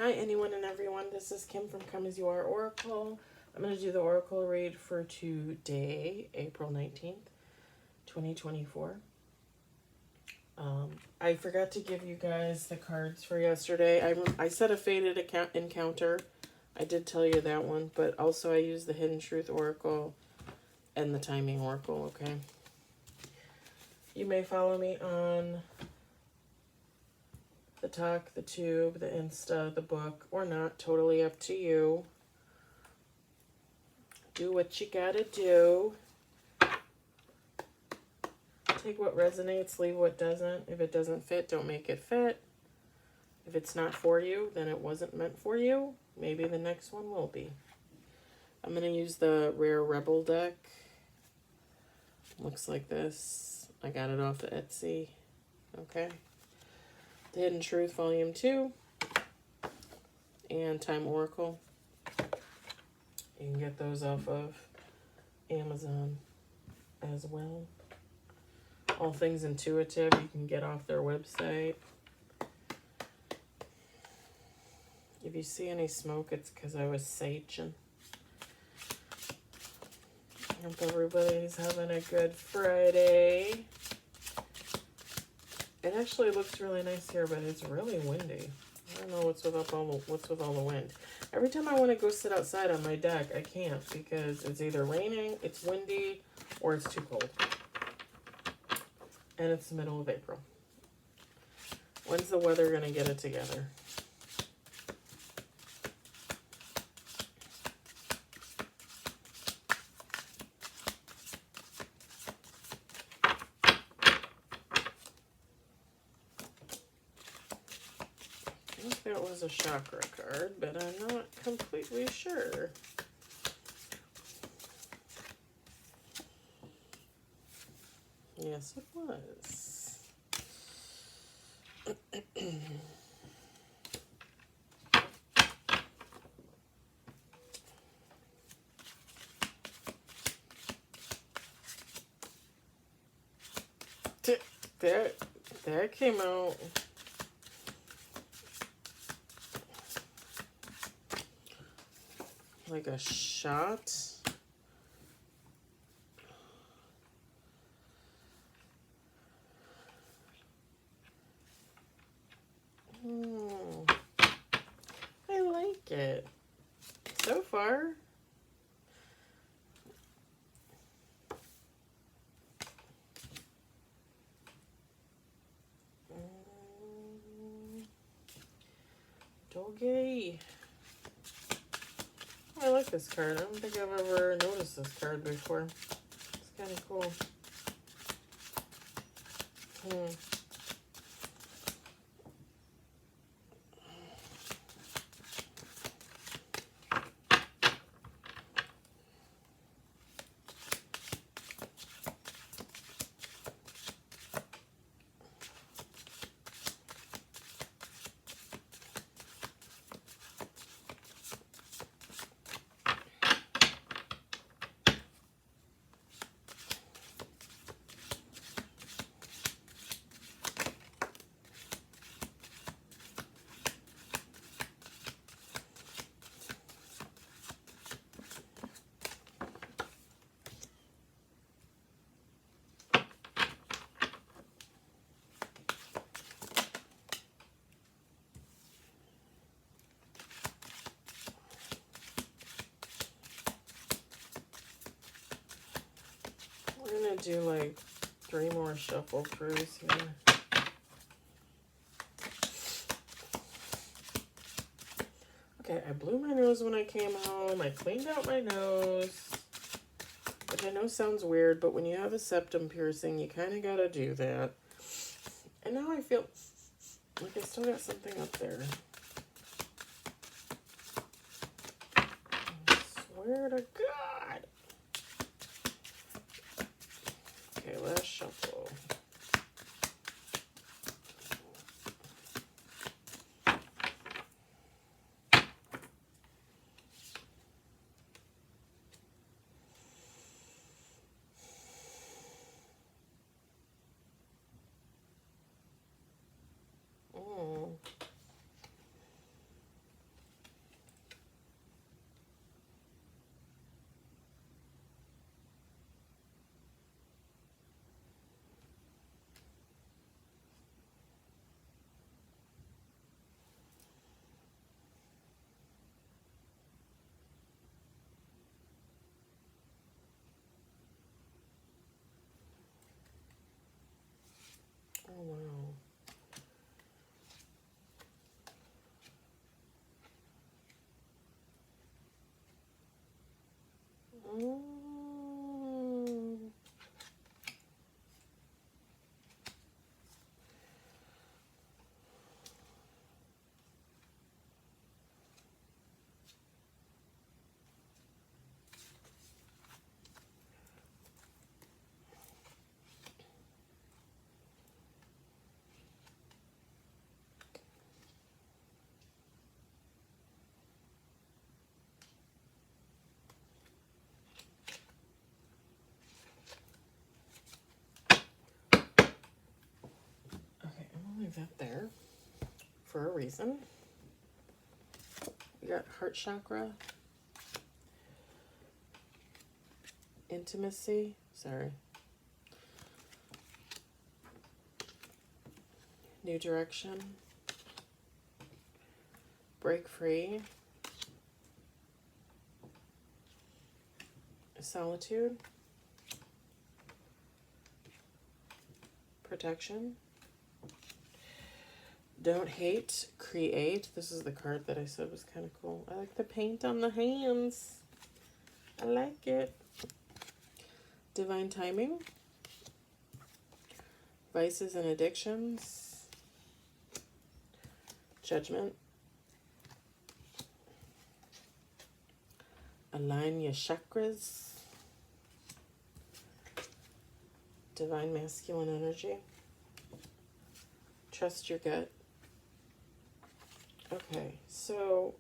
Hi, anyone and everyone. This is Kim from Come As You Are Oracle. I'm going to do the Oracle read for today, April 19th, 2024. I forgot to give you guys the cards for yesterday. I said a Fated Encounter. I did tell you that one, but also I used the Hidden Truth Oracle and the Timing Oracle, okay? You may follow me on the Talk, the Tube, the Insta, the book, or not. Totally up to you. Do what you gotta do. Take what resonates, leave what doesn't. If it doesn't fit, don't make it fit. If it's not for you, then it wasn't meant for you. Maybe the next one will be. I'm going to use the Rare Rebel deck. Looks like this. I got it off of Etsy. Okay. The Hidden Truth Volume 2. And Time Oracle. You can get those off of Amazon as well. All Things Intuitive you can get off their website. If you see any smoke, it's because I was saging. Hope everybody's having a good Friday. It actually looks really nice here, but it's really windy. I don't know what's with all the wind. Every time I want to go sit outside on my deck, I can't because it's either raining, it's windy, or it's too cold. And it's the middle of April. When's the weather going to get it together? I think that was a chakra card, but I'm not completely sure. Yes, it was. That came out. Like a shot. I like it. So far. Doge. I like this card. I don't think I've ever noticed this card before. It's kind of cool. We're going to do like 3 more shuffle throughs here. Okay, I blew my nose when I came home. I cleaned out my nose, which I know sounds weird, but when you have a septum piercing, you kind of got to do that. And now I feel like I still got something up there. I swear to God. Okay, last shuffle. Okay, I'm gonna leave that there for a reason. We got heart chakra, intimacy, sorry, new direction, break free, solitude, protection, don't hate, create. This is the card that I said was kind of cool. I like the paint on the hands. I like it. Divine timing, vices and addictions, judgment, align your chakras, divine masculine energy, trust your gut. Okay, so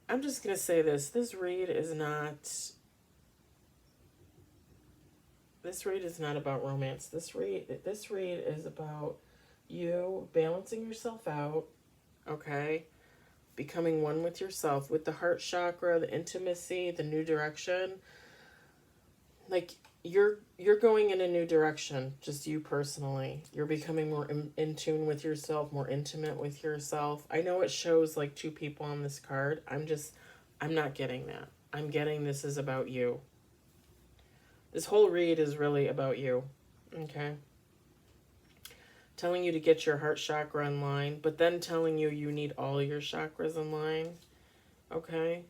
I'm just going to say this. This read is not about romance. This read is about you balancing yourself out, okay? Becoming one with yourself, with the heart chakra, the intimacy, the new direction. Like you're going in a new direction, just you personally. You're becoming more in tune with yourself, more intimate with yourself. I know it shows like two people on this card. I'm not getting that. I'm getting this is about you. This whole read is really about you, okay? Telling you to get your heart chakra in line, but then telling you you need all your chakras in line, okay?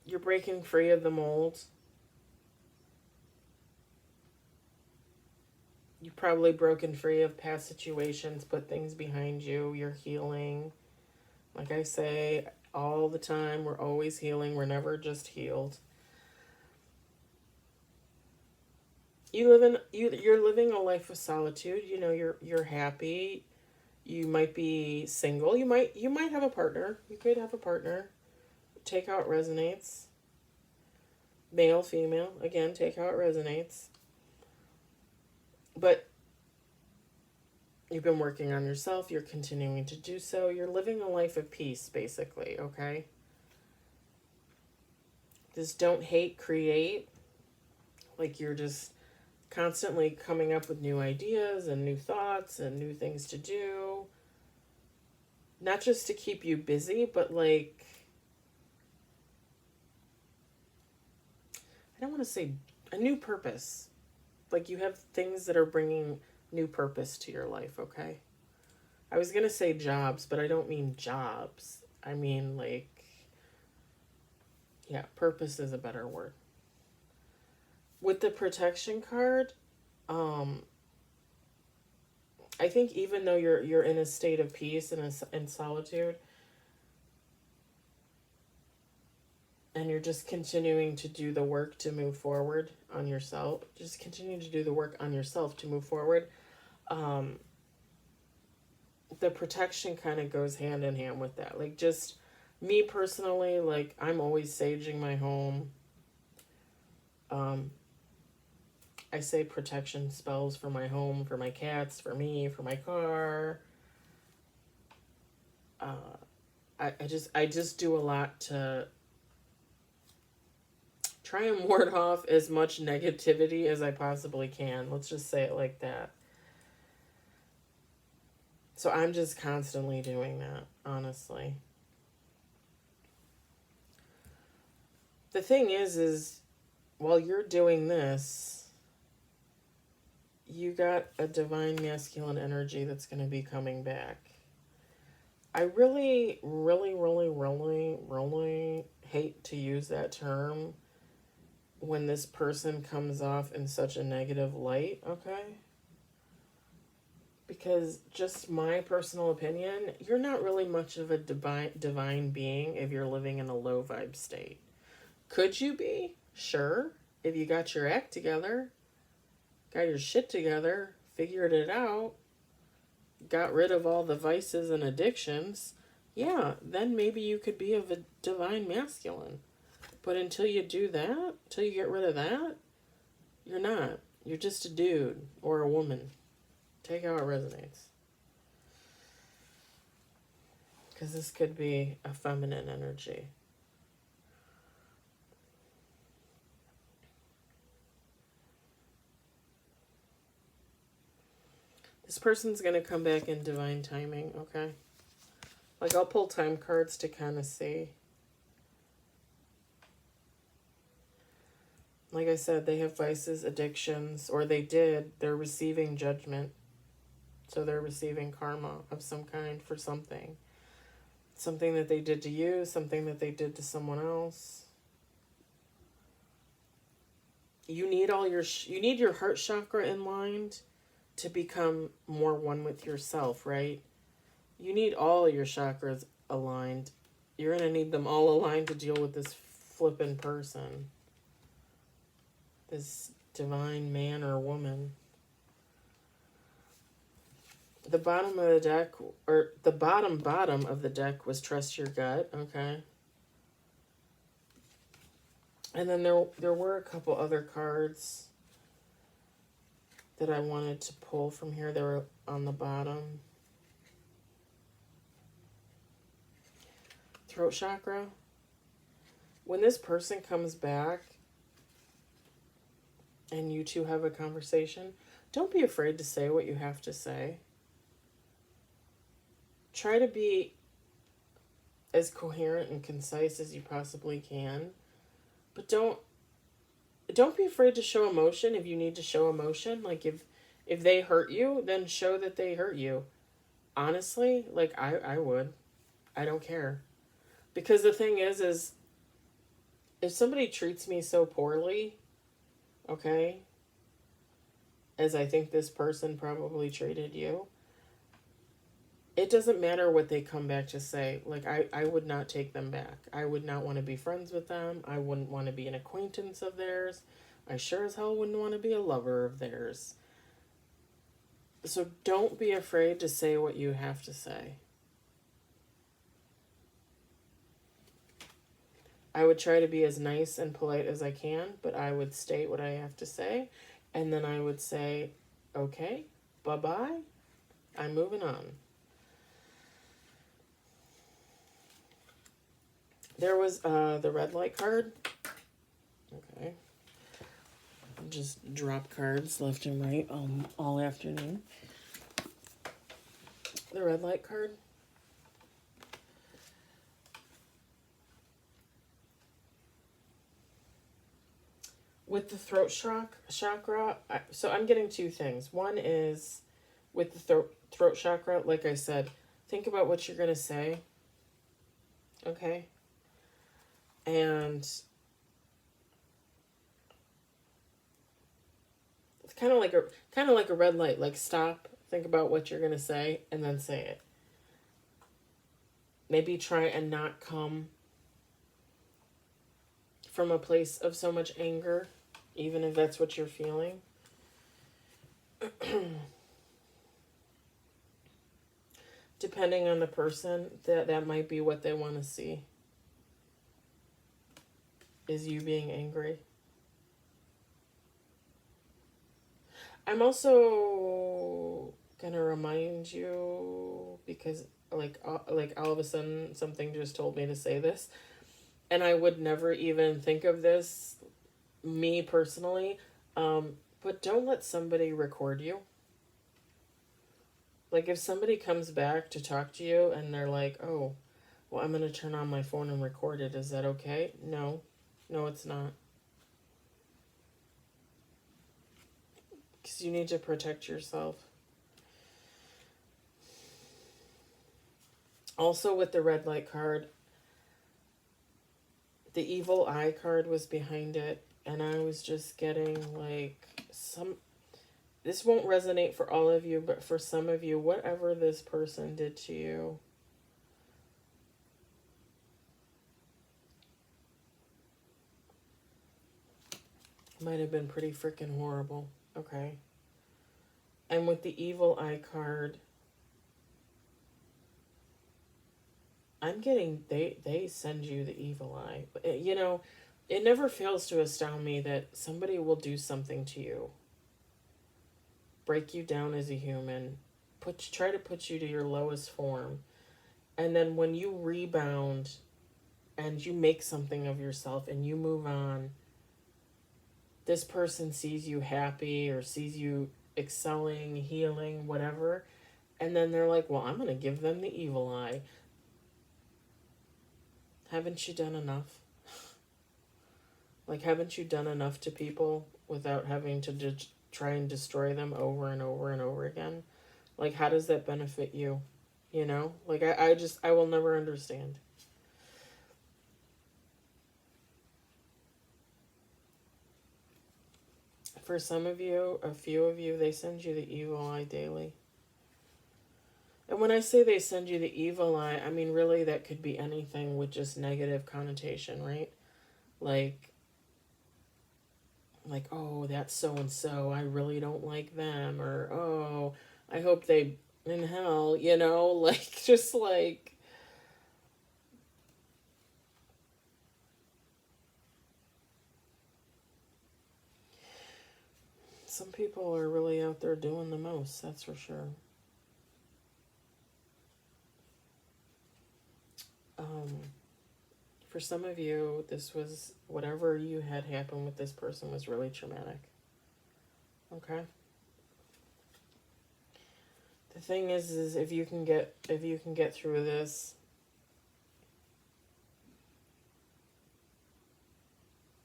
You're breaking free of the mold. You've probably broken free of past situations, put things behind you. You're healing. Like I say all the time, we're always healing. We're never just healed. You're living a life of solitude. You know, you're happy. You might be single. You might have a partner. You could have a partner. Take how it resonates. Male, female. Again, take how it resonates. But you've been working on yourself. You're continuing to do so. You're living a life of peace, basically, okay? This don't hate, create. Like you're just constantly coming up with new ideas and new thoughts and new things to do. Not just to keep you busy, but like, I don't want to say a new purpose. Like you have things that are bringing new purpose to your life, okay? I was going to say jobs, but I don't mean jobs. I mean like, yeah, purpose is a better word. With the protection card, I think even though you're in a state of peace and in solitude, and you're just continuing to do the work to move forward on yourself, just continue to do the work on yourself to move forward. The protection kind of goes hand in hand with that. Like just me personally, like I'm always saging my home. I say protection spells for my home, for my cats, for me, for my car. I just do a lot to try and ward off as much negativity as I possibly can. Let's just say it like that. So I'm just constantly doing that, honestly. The thing is while you're doing this, you got a divine masculine energy that's going to be coming back. I really, really, really, really, really hate to use that term when this person comes off in such a negative light, okay? Because just my personal opinion, you're not really much of a divine being if you're living in a low vibe state. Could you be? Sure. If you got your act together, got your shit together, figured it out, got rid of all the vices and addictions, yeah, then maybe you could be of a divine masculine. But until you do that, until you get rid of that, you're not. You're just a dude or a woman. Take how it resonates. Because this could be a feminine energy. This person's going to come back in divine timing, okay? Like, I'll pull time cards to kind of see. Like I said, they have vices, addictions, or they did. They're receiving judgment. So they're receiving karma of some kind for something. Something that they did to you, something that they did to someone else. You need you need your heart chakra in line to become more one with yourself, right? You need all your chakras aligned. You're going to need them all aligned to deal with this flippin' person. This divine man or woman. The bottom of the deck, or the bottom of the deck was trust your gut, okay? And then there were a couple other cards that I wanted to pull from here. They were on the bottom. Throat chakra. When this person comes back and you two have a conversation, don't be afraid to say what you have to say. Try to be as coherent and concise as you possibly can. But don't be afraid to show emotion if you need to show emotion. Like, if they hurt you, then show that they hurt you. Honestly, like, I would. I don't care. Because the thing is if somebody treats me so poorly, okay, as I think this person probably treated you, it doesn't matter what they come back to say. Like, I would not take them back. I would not want to be friends with them. I wouldn't want to be an acquaintance of theirs. I sure as hell wouldn't want to be a lover of theirs. So don't be afraid to say what you have to say. I would try to be as nice and polite as I can, but I would state what I have to say. And then I would say, okay, bye-bye. I'm moving on. There was the red light card. Okay. Just drop cards left and right all afternoon. The red light card. With the throat chakra, so I'm getting two things. One is with the throat chakra, like I said, think about what you're going to say. Okay? And it's kind of like a red light. Like, stop, think about what you're going to say, and then say it. Maybe try and not come from a place of so much anger, even if that's what you're feeling. Depending on the person, that might be what they want to see. Is you being angry. I'm also gonna remind you, because like all of a sudden something just told me to say this, and I would never even think of this, me personally, but don't let somebody record you. Like, if somebody comes back to talk to you and they're like, oh, well, I'm gonna turn on my phone and record it, is that okay? No, it's not. Because you need to protect yourself. Also with the red light card, the evil eye card was behind it, and I was just getting like some. This won't resonate for all of you, but for some of you, whatever this person did to you, might have been pretty freaking horrible. Okay. And with the evil eye card, I'm getting they send you the evil eye. You know, it never fails to astound me that somebody will do something to you, break you down as a human, try to put you to your lowest form, and then when you rebound and you make something of yourself and you move on, this person sees you happy or sees you excelling, healing, whatever, and then they're like, "Well, I'm going to give them the evil eye." Haven't you done enough? Like, haven't you done enough to people without having to try and destroy them over and over and over again? Like, how does that benefit you? You know? Like, I will never understand. For some of you, a few of you, they send you the evil eye daily. And when I say they send you the evil eye, I mean, really, that could be anything with just negative connotation, right? Like, oh, that's so and so, I really don't like them, or oh, I hope they in hell, you know, like just like some people are really out there doing the most, that's for sure. um for some of you, this was whatever you had happen with this person was really traumatic. Okay. The thing is if you can get through this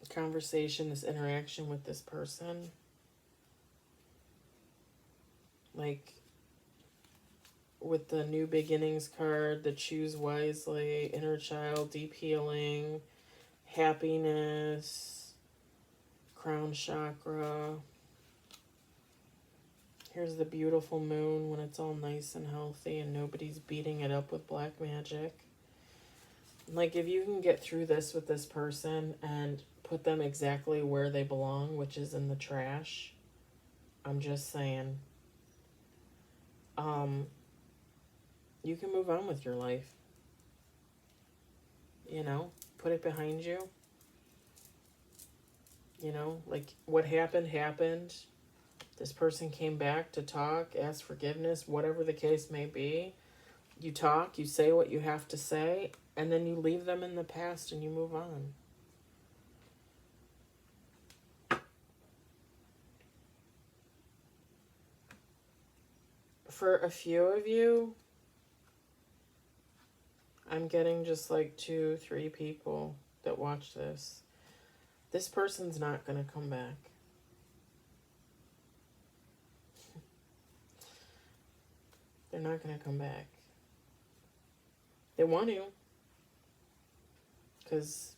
conversation, this interaction with this person, like with the new beginnings card, the choose wisely, inner child, deep healing, happiness, crown chakra. Here's the beautiful moon when it's all nice and healthy and nobody's beating it up with black magic. Like, if you can get through this with this person and put them exactly where they belong, which is in the trash, I'm just saying, you can move on with your life. You know, put it behind you. You know, like what happened, happened. This person came back to talk, ask forgiveness, whatever the case may be. You talk, you say what you have to say, and then you leave them in the past and you move on. For a few of you, I'm getting just like 2, 3 people that watch this. This person's not going to come back. They're not going to come back. They want to, because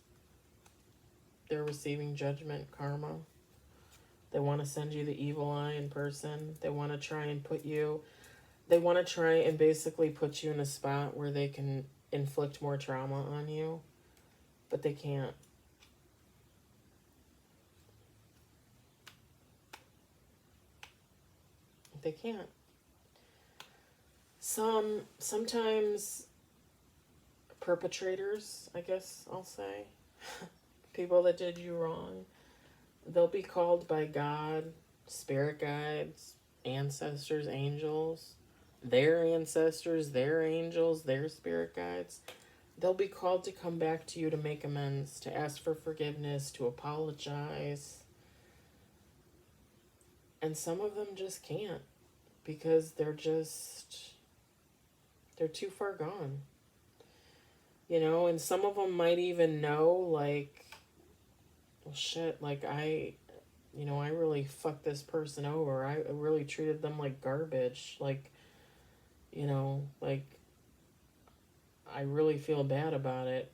they're receiving judgment, karma. They want to send you the evil eye in person. They want to try and basically put you in a spot where they can inflict more trauma on you, but they can't. They can't. Sometimes perpetrators, I guess I'll say, people that did you wrong, they'll be called by God, spirit guides, ancestors, angels, their ancestors, their angels, their spirit guides. They'll be called to come back to you to make amends, to ask for forgiveness, to apologize. And some of them just can't, because they're too far gone. You know, and some of them might even know, like, well, shit, like, I really fucked this person over. I really treated them like garbage. Like, like, I really feel bad about it.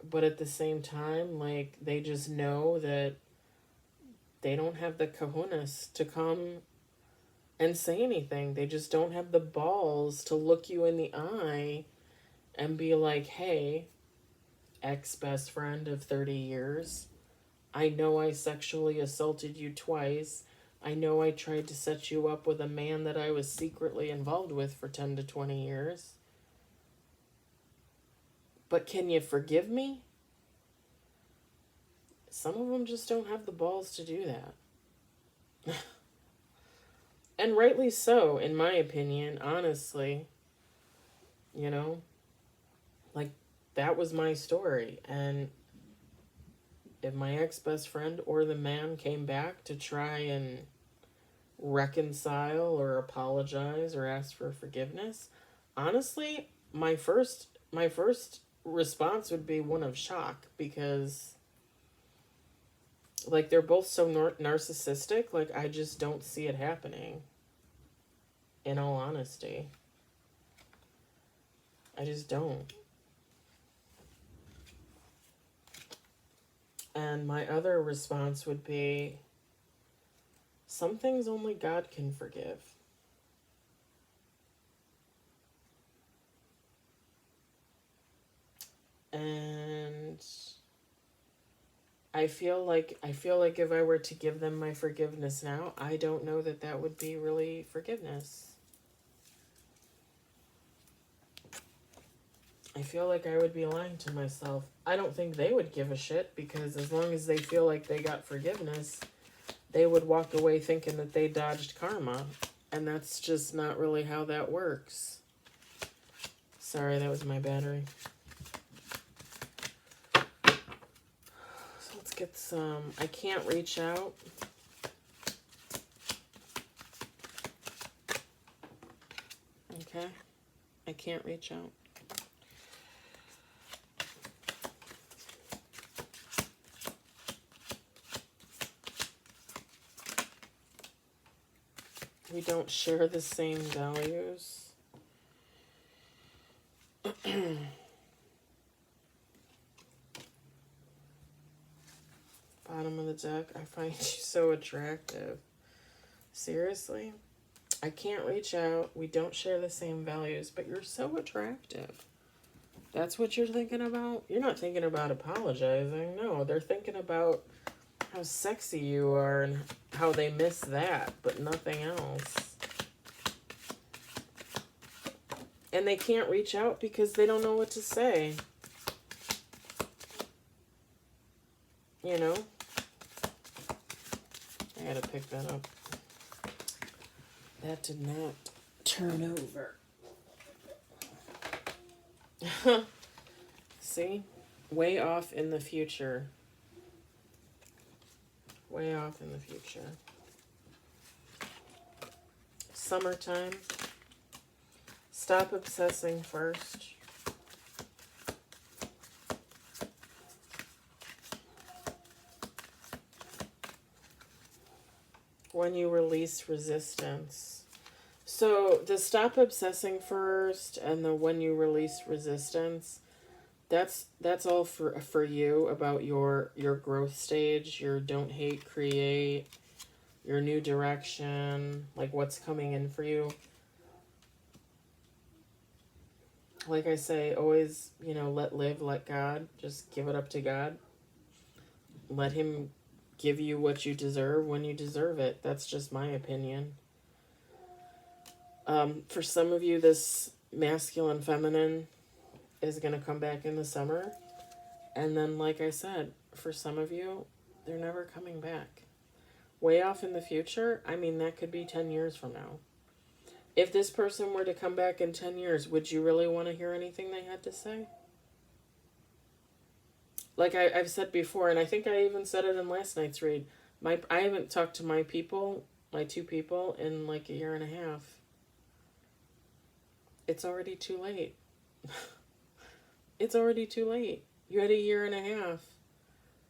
But at the same time, like, they just know that they don't have the kahunas to come and say anything. They just don't have the balls to look you in the eye and be like, hey, ex-best friend of 30 years, I know I sexually assaulted you twice. I know I tried to set you up with a man that I was secretly involved with for 10 to 20 years. But can you forgive me? Some of them just don't have the balls to do that. And rightly so, in my opinion, honestly. You know? Like, that was my story. And if my ex-best friend or the man came back to try and reconcile or apologize or ask for forgiveness, honestly, my first response would be one of shock, because like, they're both so narcissistic. Like, I just don't see it happening, in all honesty. I just don't. And my other response would be, some things only God can forgive. And I feel like if I were to give them my forgiveness now, I don't know that that would be really forgiveness. I feel like I would be lying to myself. I don't think they would give a shit, because as long as they feel like they got forgiveness, they would walk away thinking that they dodged karma. And that's just not really how that works. Sorry, that was my battery. So let's get some. I can't reach out. Okay. I can't reach out. We don't share the same values. Bottom of the deck. I find you so attractive. Seriously? I can't reach out. We don't share the same values, but you're so attractive. That's what you're thinking about? You're not thinking about apologizing. No, they're thinking about how sexy you are and how they miss that, but nothing else. And they can't reach out because they don't know what to say. You know? I gotta pick that up. That did not turn over. See? Way off in the future. Way off in the future. Summertime. Stop obsessing first. When you release resistance. So the stop obsessing first and the when you release resistance, that's all for you, about your growth stage, your don't hate, create, your new direction, like what's coming in for you. Like I say, always, let live, let God. Just give it up to God. Let him give you what you deserve when you deserve it. That's just my opinion. For some of you, this masculine feminine is going to come back in the summer. And then, like I said, for some of you, they're never coming back. Way off in the future, that could be 10 years from now. If this person were to come back in 10 years, would you really want to hear anything they had to say? Like I've said before, and I think I even said it in last night's read, I haven't talked to my two people, in like a year and a half. It's already too late. It's already too late. You had a year and a half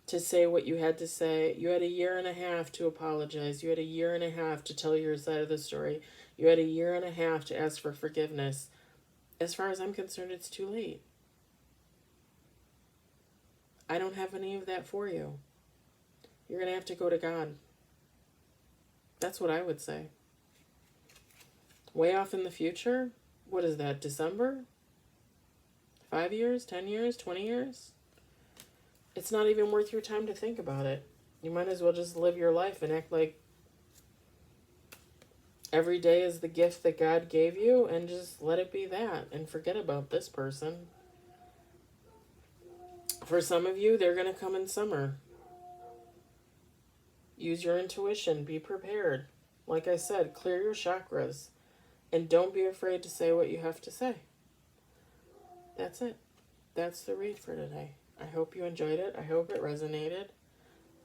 to say what you had to say. You had a year and a half to apologize. You had a year and a half to tell your side of the story. You had a year and a half to ask for forgiveness. As far as I'm concerned, it's too late. I don't have any of that for you. You're going to have to go to God. That's what I would say. Way off in the future? What is that, December? 5 years, 10 years, 20 years? It's not even worth your time to think about it. You might as well just live your life and act like every day is the gift that God gave you and just let it be that and forget about this person. For some of you, they're going to come in summer. Use your intuition. Be prepared. Like I said, clear your chakras. And don't be afraid to say what you have to say. That's it. That's the read for today. I hope you enjoyed it. I hope it resonated.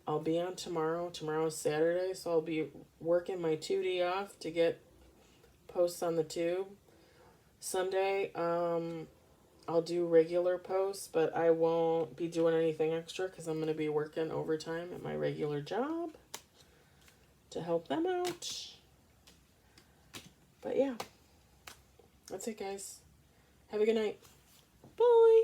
I'll be on tomorrow. Tomorrow's Saturday, so I'll be working my 2D off to get posts on the tube. Sunday, I'll do regular posts, but I won't be doing anything extra because I'm going to be working overtime at my regular job to help them out. But yeah, that's it, guys. Have a good night. Bye.